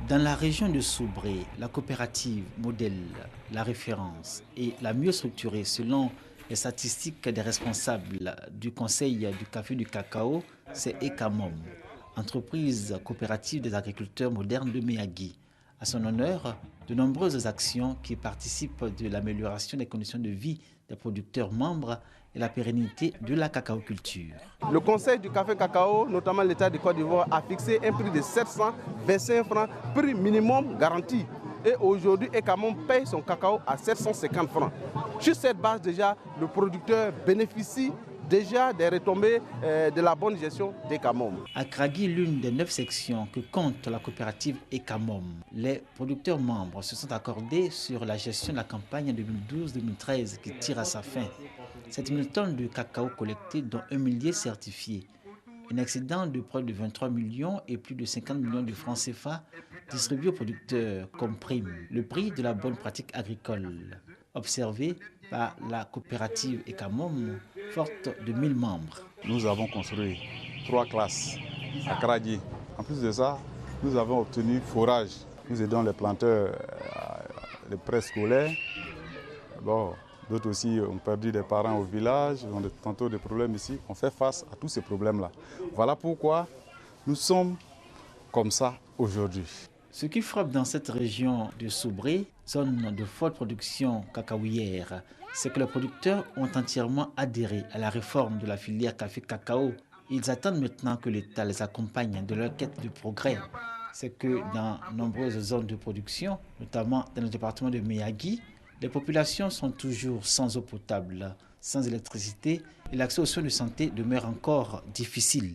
Dans la région de Soubré, la coopérative modèle, la référence et la mieux structurée selon les statistiques des responsables du Conseil du café et du cacao, c'est ECAMOM, entreprise coopérative des agriculteurs modernes de Miyagi. À son honneur, de nombreuses actions qui participent de l'amélioration des conditions de vie des producteurs membres et la pérennité de la cacaoculture. Le Conseil du café cacao, notamment l'État de Côte d'Ivoire, a fixé un prix de 725 francs, prix minimum garanti. Et aujourd'hui, ECAMOM paye son cacao à 750 francs. Sur cette base, déjà, le producteur bénéficie déjà des retombées de la bonne gestion d'ECAMOM. À Kragui, l'une des 9 sections que compte la coopérative ECAMOM, les producteurs membres se sont accordés sur la gestion de la campagne 2012-2013 qui tire à sa fin. 7 000 tonnes de cacao collectées, dont 1 millier certifiés. Un excédent de près de 23 millions et plus de 50 millions de francs CFA distribués aux producteurs comme prime. Le prix de la bonne pratique agricole, observé par la coopérative ECAMOM, forte de 1000 membres. Nous avons construit 3 classes à Kragui. En plus de ça, nous avons obtenu forage. Nous aidons les planteurs, les préscolaires. D'autres aussi ont perdu des parents au village, ont tantôt des problèmes ici. On fait face à tous ces problèmes-là. Voilà pourquoi nous sommes comme ça aujourd'hui. Ce qui frappe dans cette région de Soubré, zone de forte production cacaoyère, c'est que les producteurs ont entièrement adhéré à la réforme de la filière café-cacao. Ils attendent maintenant que l'État les accompagne de leur quête de progrès. C'est que dans nombreuses zones de production, notamment dans le département de Miyagi, les populations sont toujours sans eau potable, sans électricité et l'accès aux soins de santé demeure encore difficile.